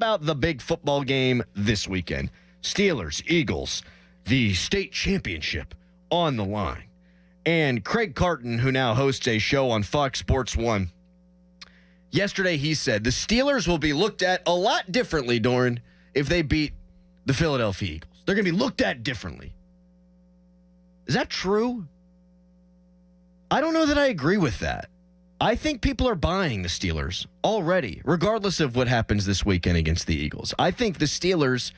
About the big football game this weekend. Steelers, Eagles, the state championship on the line. And Craig Carton, who now hosts a show on Fox Sports 1, yesterday he said the Steelers will be looked at a lot differently, Dorin, if they beat the Philadelphia Eagles. They're going to be looked at differently. Is that true? I don't know that I agree with that. I think people are buying the Steelers already, regardless of what happens this weekend against the Eagles. I think the Steelers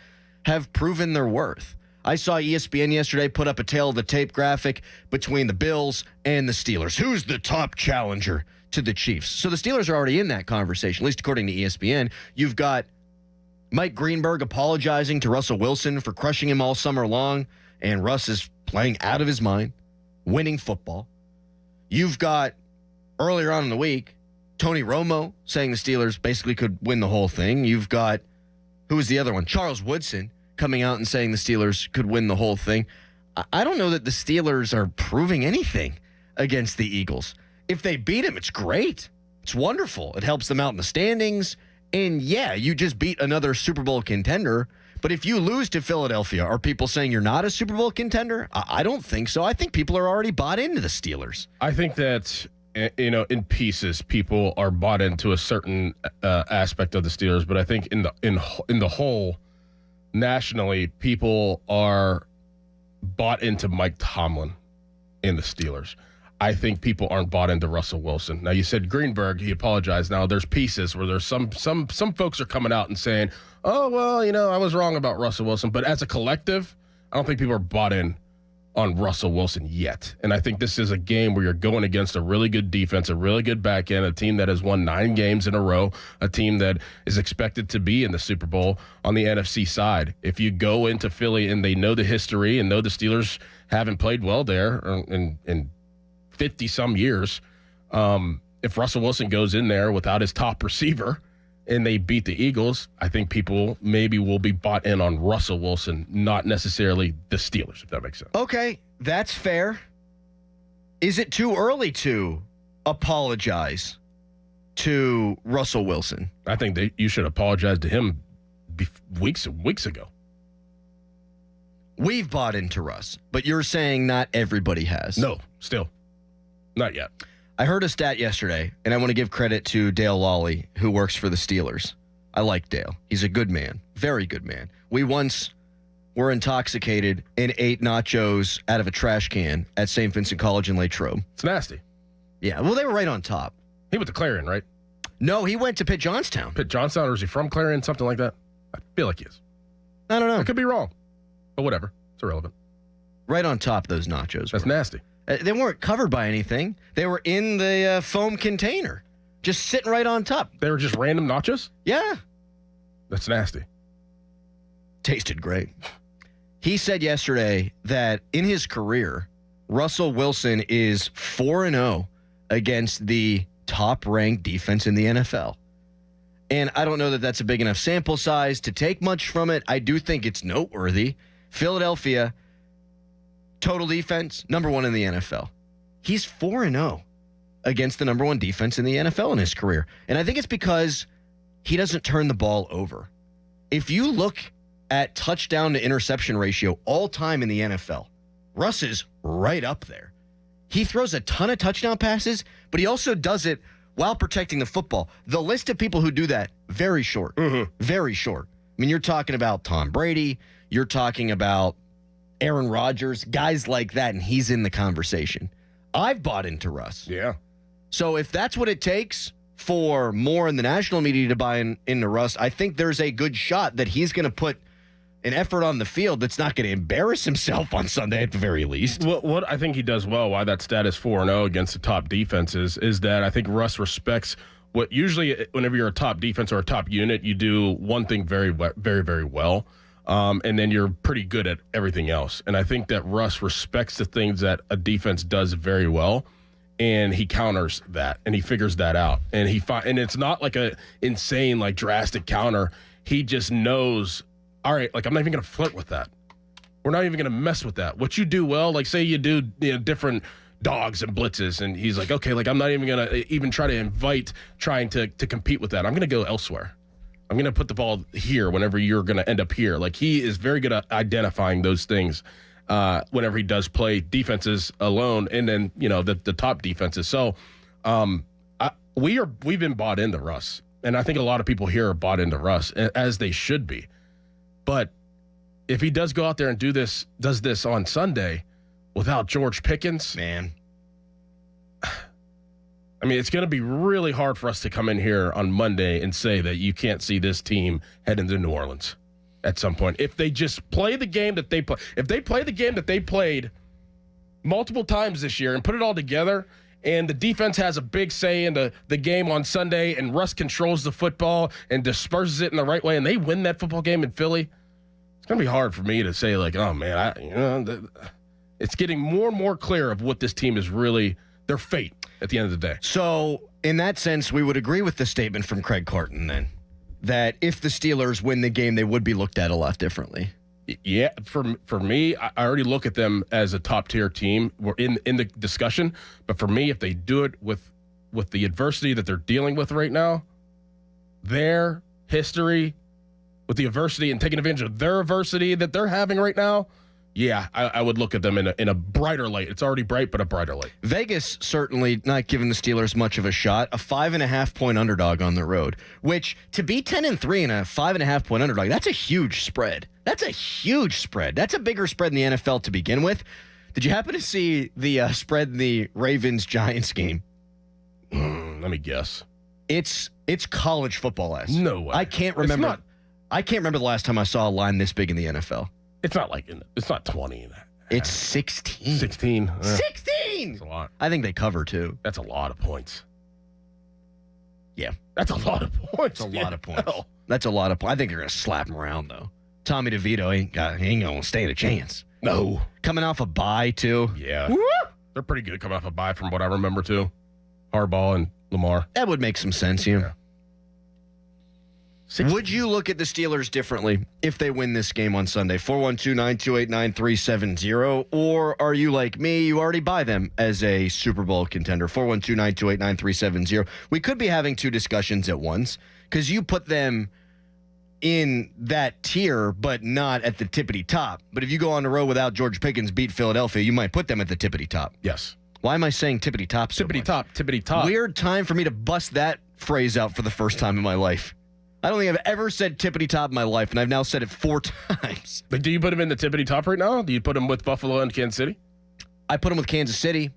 have proven their worth. I saw ESPN yesterday put up a tail of the tape graphic between the Bills and the Steelers. Who's the top challenger to the Chiefs? So the Steelers are already in that conversation, at least according to ESPN. You've got Mike Greenberg apologizing to Russell Wilson for crushing him all summer long, and Russ is playing out of his mind, winning football. You've got, earlier on in the week, Tony Romo saying the Steelers basically could win the whole thing. You've got, who was the other one? Charles Woodson coming out and saying the Steelers could win the whole thing. I don't know that the Steelers are proving anything against the Eagles. If they beat them, it's great. It's wonderful. It helps them out in the standings. And yeah, you just beat another Super Bowl contender. But if you lose to Philadelphia, are people saying you're not a Super Bowl contender? I don't think so. I think people are already bought into the Steelers. I think that, in pieces, people are bought into a certain aspect of the Steelers. But I think in the whole, nationally, people are bought into Mike Tomlin in the Steelers. I think people aren't bought into Russell Wilson. Now, you said Greenberg, he apologized. Now, there's pieces where there's some folks are coming out and saying, oh, well, I was wrong about Russell Wilson. But as a collective, I don't think people are bought in on Russell Wilson yet. And I think this is a game where you're going against a really good defense, a really good back end, a team that has won 9 games in a row, a team that is expected to be in the Super Bowl on the NFC side. If you go into Philly and they know the history and know the Steelers haven't played well there in 50-some years, if Russell Wilson goes in there without his top receiver and they beat the Eagles, I think people maybe will be bought in on Russell Wilson, not necessarily the Steelers, if that makes sense. Okay, that's fair. Is it too early to apologize to Russell Wilson? I think you should apologize to him weeks ago. We've bought into Russ, but you're saying not everybody has. No, still. Not yet. I heard a stat yesterday, and I want to give credit to Dale Lawley, who works for the Steelers. I like Dale. He's a good man, very good man. We once were intoxicated and ate nachos out of a trash can at St. Vincent College in Latrobe. It's nasty. Yeah, well, they were right on top. He went to Clarion, right? No, he went to Pitt Johnstown. Pitt Johnstown, or is he from Clarion, something like that? I feel like he is. I don't know. I could be wrong, but whatever. It's irrelevant. Right on top, those nachos. That's nasty. They weren't covered by anything. They were in the foam container, just sitting right on top. They were just random nachos? Yeah. That's nasty. Tasted great. He said yesterday that in his career, Russell Wilson is 4-0 against the top-ranked defense in the NFL. And I don't know that that's a big enough sample size to take much from it. I do think it's noteworthy. Philadelphia, total defense, number 1 in the NFL. He's 4-0 against the number 1 defense in the NFL in his career. And I think it's because he doesn't turn the ball over. If you look at touchdown to interception ratio all time in the NFL, Russ is right up there. He throws a ton of touchdown passes, but he also does it while protecting the football. The list of people who do that, very short. Very short. I mean, you're talking about Tom Brady. You're talking about Aaron Rodgers, guys like that, and he's in the conversation. I've bought into Russ. Yeah. So if that's what it takes for more in the national media to buy into Russ, I think there's a good shot that he's going to put an effort on the field that's not going to embarrass himself on Sunday at the very least. What I think he does well, why that stat is 4-0 against the top defenses, is that I think Russ respects what usually whenever you're a top defense or a top unit, you do one thing very, very, very well. And then you're pretty good at everything else. And I think that Russ respects the things that a defense does very well, and he counters that, and he figures that out. And and it's not like a insane, like drastic counter. He just knows, all right, like I'm not even going to flirt with that. We're not even going to mess with that. What you do well, like say you do different dogs and blitzes, and he's like, okay, like I'm not even going to even try to invite trying to compete with that. I'm going to go elsewhere. I'm going to put the ball here whenever you're going to end up here. Like, he is very good at identifying those things whenever he does play defenses alone, and then, the top defenses. So we've been bought into Russ, and I think a lot of people here are bought into Russ, as they should be. But if he does go out there and does this on Sunday without George Pickens, man, I mean, it's going to be really hard for us to come in here on Monday and say that you can't see this team head into New Orleans at some point. If they just play the game that they play, if they play the game that they played multiple times this year and put it all together, and the defense has a big say in the game on Sunday, and Russ controls the football and disperses it in the right way, and they win that football game in Philly, it's going to be hard for me to say, like, oh, man, it's getting more and more clear of what this team is really, their fate at the end of the day. So, in that sense, we would agree with the statement from Craig Carton, then, that if the Steelers win the game, they would be looked at a lot differently. Yeah, for me, I already look at them as a top-tier team. We're in the discussion, but for me, if they do it with the adversity that they're dealing with right now, their history, with the adversity and taking advantage of their adversity that they're having right now, yeah, I would look at them in a brighter light. It's already bright, but a brighter light. Vegas certainly not giving the Steelers much of a shot. A 5.5-point underdog on the road, which to be 10-3 and a 5.5-point underdog, that's a huge spread. That's a huge spread. That's a bigger spread in the NFL to begin with. Did you happen to see the spread in the Ravens-Giants game? Let me guess. It's college football-esque. No way. I can't remember the last time I saw a line this big in the NFL. It's not it's not 20. It's 16. 16. 16! That's a lot. I think they cover, too. That's a lot of points. Yeah. That's a lot of points. That's a lot of points. That's a lot of points. I think they're going to slap him around, though. Tommy DeVito ain't going to stand a chance. No. Coming off a bye, too. Yeah. Woo! They're pretty good coming off a bye from what I remember, too. Harbaugh and Lamar. That would make some sense, yeah. Would you look at the Steelers differently if they win this game on Sunday? 412-928-9370. Or are you like me? You already buy them as a Super Bowl contender. 412-928-9370. We could be having two discussions at once because you put them in that tier, but not at the tippity top. But if you go on the road without George Pickens beat Philadelphia, you might put them at the tippity top. Yes. Why am I saying tippity top so much? Tippity top. Weird time for me to bust that phrase out for the first time in my life. I don't think I've ever said tippity top in my life, and I've now said it 4 times. But do you put him in the tippity top right now? Do you put him with Buffalo and Kansas City? I put him with Kansas City.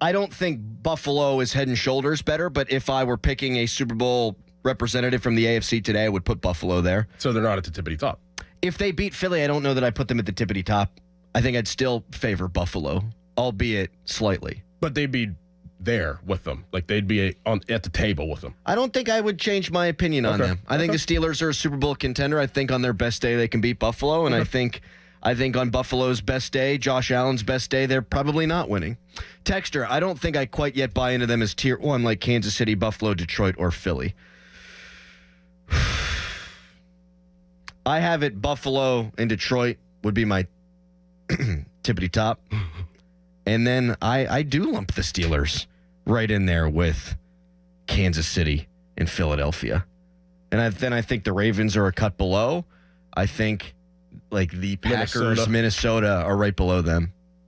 I don't think Buffalo is head and shoulders better, but if I were picking a Super Bowl representative from the AFC today, I would put Buffalo there. So they're not at the tippity top. If they beat Philly, I don't know that I put them at the tippity top. I think I'd still favor Buffalo, albeit slightly. But they'd be there with them. Like, they'd be at the table with them. I don't think I would change my opinion on them. I think the Steelers are a Super Bowl contender. I think on their best day they can beat Buffalo, and I think on Buffalo's best day, Josh Allen's best day, they're probably not winning. Texter, I don't think I quite yet buy into them as tier 1 like Kansas City, Buffalo, Detroit, or Philly. I have it Buffalo and Detroit would be my tippity top. And then I do lump the Steelers right in there with Kansas City and Philadelphia. And then I think the Ravens are a cut below. I think like the Packers, Minnesota are right below them.